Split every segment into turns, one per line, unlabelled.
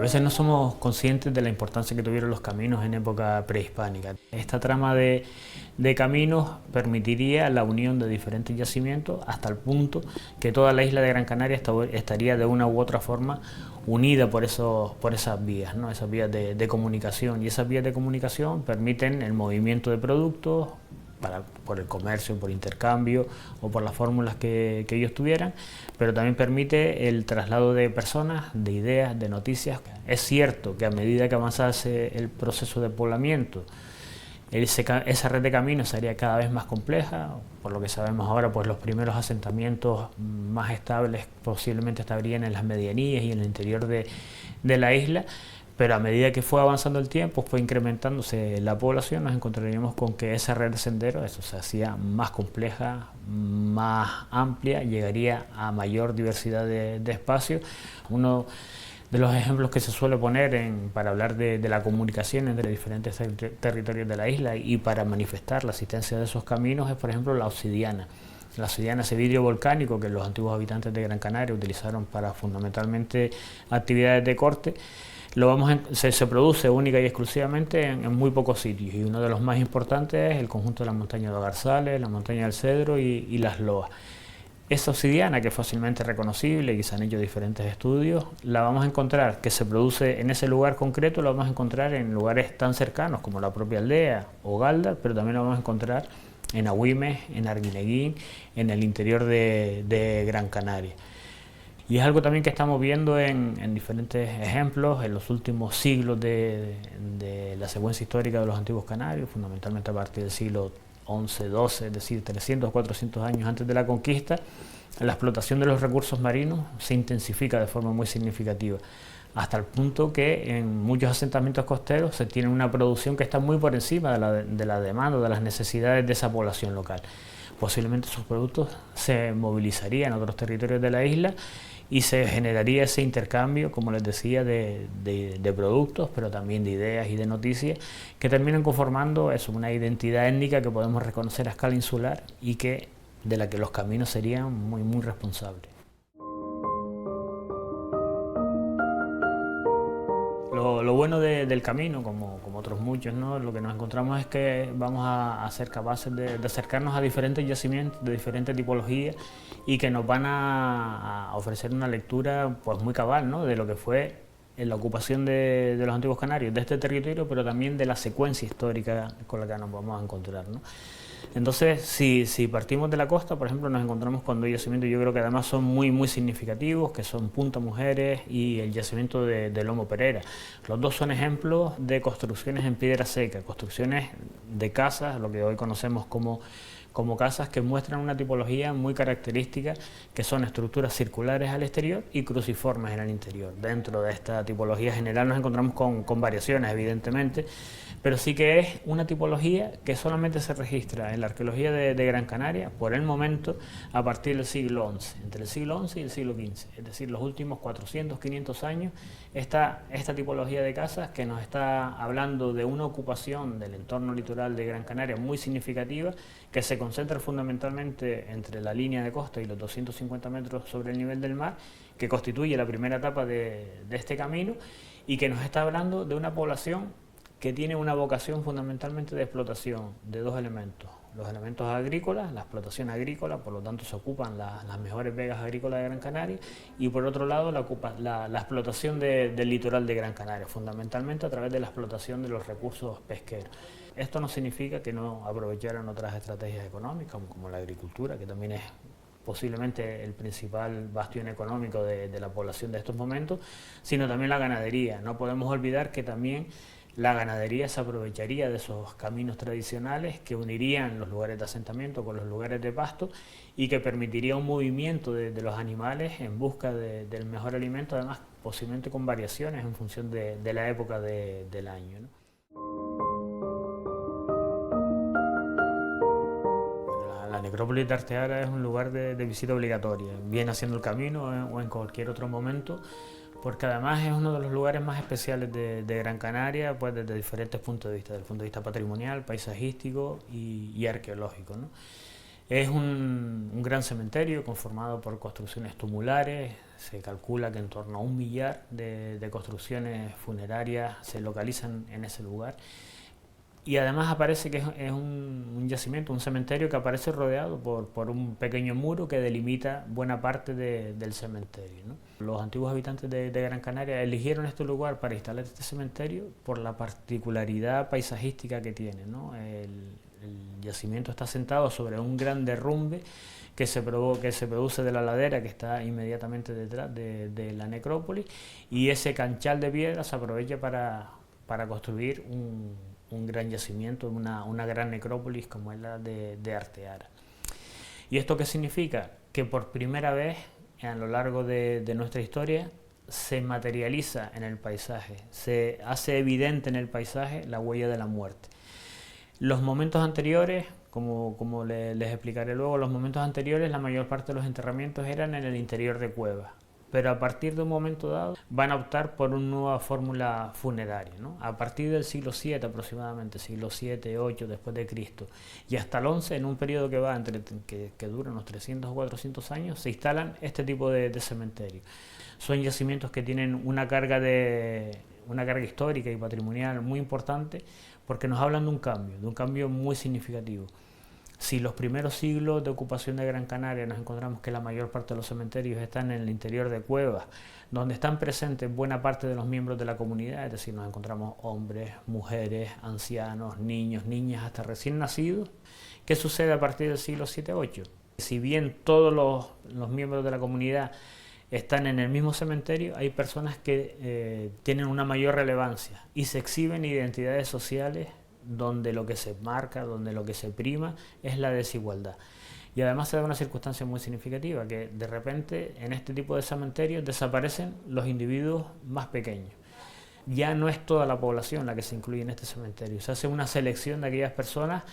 veces no somos conscientes de la importancia que tuvieron los caminos en época prehispánica. Esta trama de caminos permitiría la unión de diferentes yacimientos hasta el punto que toda la isla de Gran Canaria estaría de una u otra forma unida por esas vías, ¿no? Esas vías de comunicación. Y esas vías de comunicación permiten el movimiento de productos por el comercio, por intercambio o por las fórmulas que ellos tuvieran, pero también permite el traslado de personas, de ideas, de noticias. Es cierto que a medida que avanzase el proceso de poblamiento, esa red de caminos sería cada vez más compleja. Por lo que sabemos ahora, pues los primeros asentamientos más estables posiblemente estarían en las medianías y en el interior de la isla. Pero a medida que fue avanzando el tiempo, fue incrementándose la población, nos encontraríamos con que esa red de senderos se hacía más compleja, más amplia, llegaría a mayor diversidad de espacios. Uno de los ejemplos que se suele poner para hablar de la comunicación entre diferentes territorios de la isla y para manifestar la existencia de esos caminos es, por ejemplo, la obsidiana. La obsidiana, ese vidrio volcánico que los antiguos habitantes de Gran Canaria utilizaron para fundamentalmente actividades de corte, se produce única y exclusivamente en muy pocos sitios, y uno de los más importantes es el conjunto de la montaña de Ogarzales, la montaña del Cedro y las Loas. Esa obsidiana, que es fácilmente reconocible y se han hecho diferentes estudios, la vamos a encontrar, que se produce en ese lugar concreto, la vamos a encontrar en lugares tan cercanos como la propia aldea o Galdar, pero también la vamos a encontrar en Agüimes, en Arguineguín, en el interior de Gran Canaria. Y es algo también que estamos viendo en diferentes ejemplos en los últimos siglos de la secuencia histórica de los antiguos canarios, fundamentalmente a partir del siglo XI, XII, es decir, 300 o 400 años antes de la conquista. La explotación de los recursos marinos se intensifica de forma muy significativa, hasta el punto que en muchos asentamientos costeros se tiene una producción que está muy por encima de la demanda, de las necesidades de esa población local. Posiblemente sus productos se movilizarían a otros territorios de la isla y se generaría ese intercambio, como les decía, de productos, pero también de ideas y de noticias, que terminan conformando una identidad étnica que podemos reconocer a escala insular y de la que los caminos serían muy, muy responsables. Lo bueno del camino, como otros muchos, ¿no? Lo que nos encontramos es que vamos a ser capaces de acercarnos a diferentes yacimientos de diferentes tipologías y que nos van a ofrecer una lectura pues muy cabal, ¿no? De lo que fue en la ocupación de los antiguos canarios, de este territorio, pero también de la secuencia histórica con la que nos vamos a encontrar, ¿no? Entonces, si partimos de la costa, por ejemplo, nos encontramos con dos yacimientos, yo creo que además son muy, muy significativos, que son Punta Mujeres y el yacimiento de Lomo Perera. Los dos son ejemplos de construcciones en piedra seca, construcciones de casas, lo que hoy conocemos como casas, que muestran una tipología muy característica, que son estructuras circulares al exterior y cruciformes en el interior. Dentro de esta tipología general nos encontramos con variaciones, evidentemente, pero sí que es una tipología que solamente se registra en la arqueología de Gran Canaria, por el momento, a partir del siglo XI, entre el siglo XI y el siglo XV, es decir, los últimos 400, 500 años, esta tipología de casas que nos está hablando de una ocupación del entorno litoral de Gran Canaria muy significativa, que se concentra fundamentalmente entre la línea de costa y los 250 metros sobre el nivel del mar, que constituye la primera etapa de este camino y que nos está hablando de una población que tiene una vocación fundamentalmente de explotación de dos elementos. Los elementos agrícolas, la explotación agrícola, por lo tanto se ocupan las mejores vegas agrícolas de Gran Canaria, y por otro lado la explotación del litoral de Gran Canaria, fundamentalmente a través de la explotación de los recursos pesqueros. Esto no significa que no aprovecharan otras estrategias económicas, como la agricultura, que también es posiblemente el principal bastión económico de la población de estos momentos, sino también la ganadería. No podemos olvidar que también la ganadería se aprovecharía de esos caminos tradicionales que unirían los lugares de asentamiento con los lugares de pasto y que permitiría un movimiento de los animales en busca del mejor alimento, además posiblemente con variaciones en función de la época del año, ¿no? La necrópolis de Arteaga es un lugar de visita obligatoria, bien haciendo el camino o en cualquier otro momento, porque además es uno de los lugares más especiales de Gran Canaria, pues desde diferentes puntos de vista, desde el punto de vista patrimonial, paisajístico y arqueológico, ¿no? Es un gran cementerio conformado por construcciones tumulares, Se calcula que en torno a 1 millar de construcciones funerarias se localizan en ese lugar. Y además aparece que es un yacimiento, un cementerio que aparece rodeado por un pequeño muro que delimita buena parte del cementerio, ¿no? Los antiguos habitantes de Gran Canaria eligieron este lugar para instalar este cementerio por la particularidad paisajística que tiene, ¿no? El yacimiento está sentado sobre un gran derrumbe que se produce de la ladera que está inmediatamente detrás de la necrópolis, y ese canchal de piedra se aprovecha para construir un gran yacimiento, una gran necrópolis como es la de Arteara. ¿Y esto qué significa? Que por primera vez a lo largo de nuestra historia se materializa en el paisaje, se hace evidente en el paisaje la huella de la muerte. Los momentos anteriores, como les explicaré luego, los momentos anteriores la mayor parte de los enterramientos eran en el interior de cuevas. Pero a partir de un momento dado van a optar por una nueva fórmula funeraria, ¿no? A partir del siglo VII aproximadamente, siglo VII, VIII después de Cristo, y hasta el XI, en un periodo que dura unos 300 o 400 años, se instalan este tipo de cementerios. Son yacimientos que tienen una carga histórica y patrimonial muy importante, porque nos hablan de un cambio muy significativo. Si los primeros siglos de ocupación de Gran Canaria nos encontramos que la mayor parte de los cementerios están en el interior de cuevas, donde están presentes buena parte de los miembros de la comunidad, es decir, nos encontramos hombres, mujeres, ancianos, niños, niñas, hasta recién nacidos. ¿Qué sucede a partir del siglo VII-VIII? Si bien todos los miembros de la comunidad están en el mismo cementerio, hay personas que tienen una mayor relevancia y se exhiben identidades sociales donde lo que se marca, donde lo que se prima es la desigualdad. Y además se da una circunstancia muy significativa, que de repente en este tipo de cementerios desaparecen los individuos más pequeños. Ya no es toda la población la que se incluye en este cementerio, se hace una selección de aquellas personas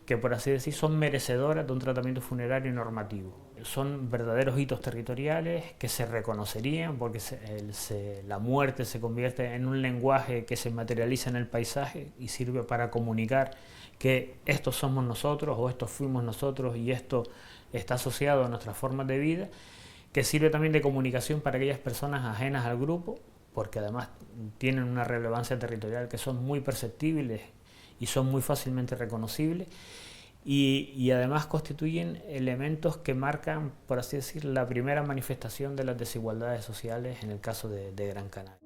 que, por así decir, son merecedoras de un tratamiento funerario normativo. Son verdaderos hitos territoriales que se reconocerían porque la muerte se convierte en un lenguaje que se materializa en el paisaje y sirve para comunicar que estos somos nosotros o estos fuimos nosotros y esto está asociado a nuestras formas de vida, que sirve también de comunicación para aquellas personas ajenas al grupo, porque además tienen una relevancia territorial que son muy perceptibles y son muy fácilmente reconocibles, y además constituyen elementos que marcan, por así decir, la primera manifestación de las desigualdades sociales en el caso de Gran Canaria.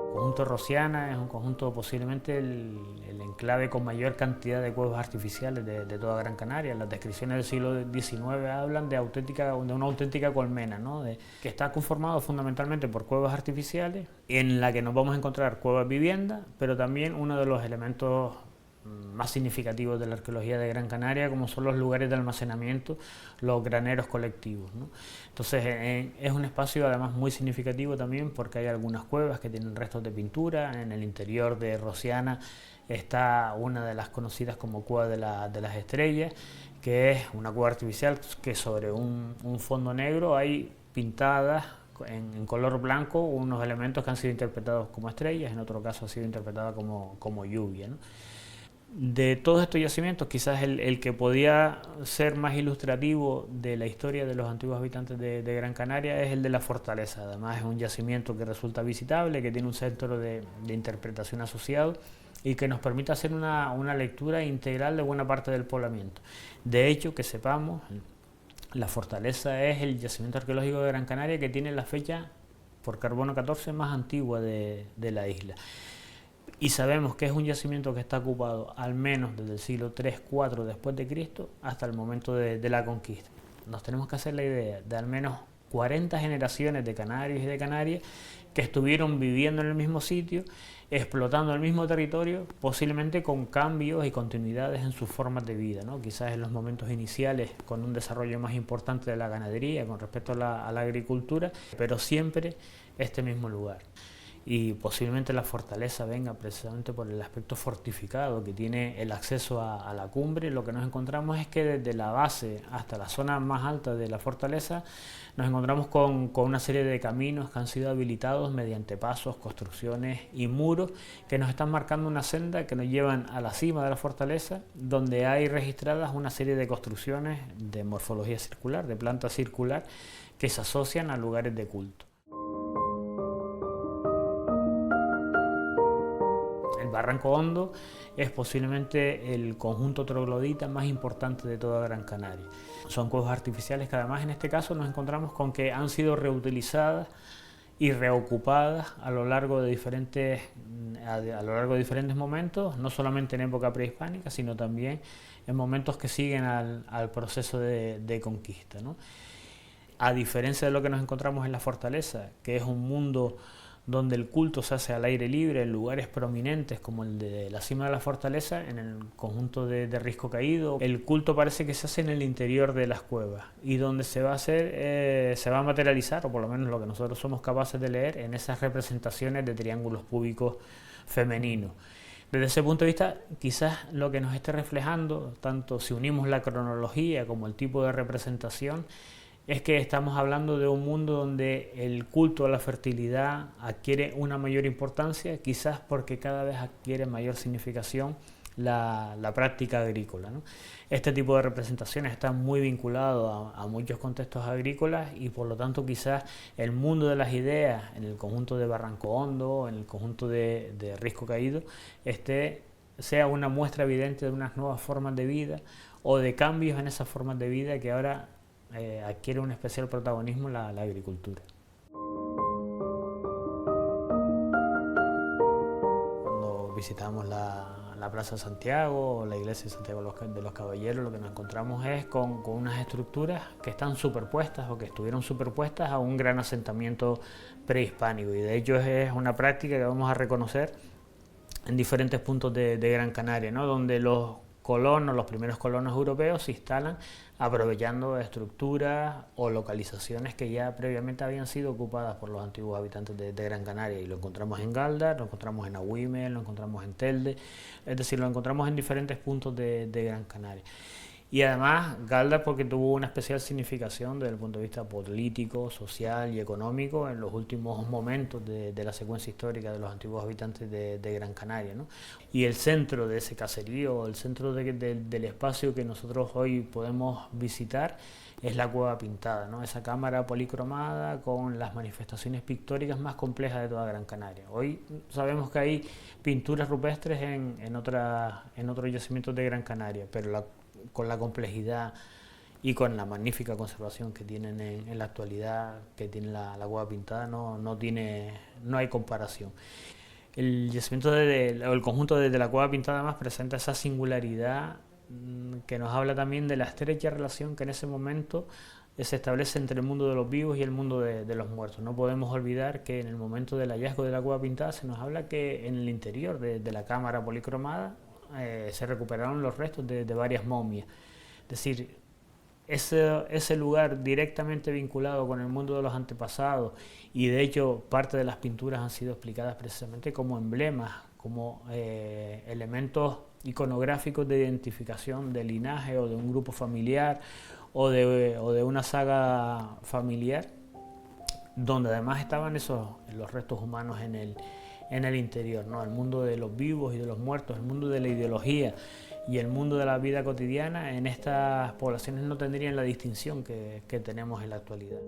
El conjunto Rociana es un conjunto, posiblemente el enclave con mayor cantidad de cuevas artificiales de toda Gran Canaria. Las descripciones del siglo XIX hablan de una auténtica colmena, ¿no? Que está conformado fundamentalmente por cuevas artificiales, en la que nos vamos a encontrar cuevas viviendas, pero también uno de los elementos más significativos de la arqueología de Gran Canaria, como son los lugares de almacenamiento, los graneros colectivos, ¿no? Entonces es un espacio además muy significativo también porque hay algunas cuevas que tienen restos de pintura. En el interior de Rociana está una de las conocidas como Cueva de las Estrellas, que es una cueva artificial que sobre un fondo negro hay pintadas en color blanco unos elementos que han sido interpretados como estrellas, en otro caso ha sido interpretada como lluvia, ¿no? De todos estos yacimientos, quizás el que podía ser más ilustrativo de la historia de los antiguos habitantes de Gran Canaria es el de la Fortaleza. Además es un yacimiento que resulta visitable, que tiene un centro de interpretación asociado y que nos permite hacer una lectura integral de buena parte del poblamiento. De hecho, que sepamos, la Fortaleza es el yacimiento arqueológico de Gran Canaria que tiene la fecha por carbono 14 más antigua de la isla. Y sabemos que es un yacimiento que está ocupado al menos desde el siglo III-IV después de Cristo hasta el momento de la conquista. Nos tenemos que hacer la idea de al menos 40 generaciones de canarios y de canarias que estuvieron viviendo en el mismo sitio, explotando el mismo territorio, posiblemente con cambios y continuidades en sus formas de vida, ¿no? Quizás en los momentos iniciales con un desarrollo más importante de la ganadería con respecto a la agricultura, pero siempre este mismo lugar. y posiblemente la fortaleza venga precisamente por el aspecto fortificado que tiene el acceso a la cumbre. Lo que nos encontramos es que desde la base hasta la zona más alta de la fortaleza nos encontramos con una serie de caminos que han sido habilitados mediante pasos, construcciones y muros que nos están marcando una senda que nos llevan a la cima de la fortaleza, donde hay registradas una serie de construcciones de morfología circular, de planta circular, que se asocian a lugares de culto. El Barranco Hondo es posiblemente el conjunto troglodita más importante de toda Gran Canaria. Son cuevas artificiales que además en este caso nos encontramos con que han sido reutilizadas y reocupadas a lo largo de diferentes momentos, no solamente en época prehispánica, sino también en momentos que siguen al proceso de conquista, ¿no? A diferencia de lo que nos encontramos en la fortaleza, que es un mundo donde el culto se hace al aire libre, en lugares prominentes como el de la cima de la fortaleza, en el conjunto de Risco Caído, el culto parece que se hace en el interior de las cuevas y donde se va a hacer, se va a materializar, o por lo menos lo que nosotros somos capaces de leer, en esas representaciones de triángulos púbicos femeninos. Desde ese punto de vista, quizás lo que nos esté reflejando, tanto si unimos la cronología como el tipo de representación, es que estamos hablando de un mundo donde el culto a la fertilidad adquiere una mayor importancia, quizás porque cada vez adquiere mayor significación la práctica agrícola, ¿no? Este tipo de representaciones están muy vinculados a muchos contextos agrícolas y por lo tanto quizás el mundo de las ideas en el conjunto de Barranco Hondo, en el conjunto de Risco Caído, sea una muestra evidente de unas nuevas formas de vida o de cambios en esas formas de vida que ahora adquiere un especial protagonismo la agricultura. Cuando visitamos la Plaza de Santiago o la iglesia de Santiago de los Caballeros, lo que nos encontramos es con unas estructuras que están superpuestas o que estuvieron superpuestas a un gran asentamiento prehispánico, y de hecho es una práctica que vamos a reconocer en diferentes puntos de Gran Canaria, ¿no? Donde los primeros colonos europeos se instalan aprovechando estructuras o localizaciones que ya previamente habían sido ocupadas por los antiguos habitantes de Gran Canaria, y lo encontramos en Galdar, lo encontramos en Agüime, lo encontramos en Telde, es decir, lo encontramos en diferentes puntos de Gran Canaria. Y además Galdar porque tuvo una especial significación desde el punto de vista político, social y económico en los últimos momentos de la secuencia histórica de los antiguos habitantes de Gran Canaria, ¿no? Y el centro de ese caserío, el centro del espacio que nosotros hoy podemos visitar es la Cueva Pintada, ¿no? Esa cámara policromada con las manifestaciones pictóricas más complejas de toda Gran Canaria. Hoy sabemos que hay pinturas rupestres en otros yacimientos de Gran Canaria, pero con la complejidad y con la magnífica conservación que tienen en la actualidad, que tiene la Cueva Pintada, no hay comparación. El yacimiento o el conjunto de la Cueva Pintada además presenta esa singularidad que nos habla también de la estrecha relación que en ese momento se establece entre el mundo de los vivos y el mundo de los muertos. No podemos olvidar que en el momento del hallazgo de la Cueva Pintada se nos habla que en el interior de la cámara policromada se recuperaron los restos de varias momias. Es decir, ese lugar directamente vinculado con el mundo de los antepasados, y de hecho parte de las pinturas han sido explicadas precisamente como emblemas, como elementos iconográficos de identificación de linaje o de un grupo familiar o de una saga familiar, donde además estaban los restos humanos en el interior, ¿no? El mundo de los vivos y de los muertos, el mundo de la ideología y el mundo de la vida cotidiana en estas poblaciones no tendrían la distinción que tenemos en la actualidad.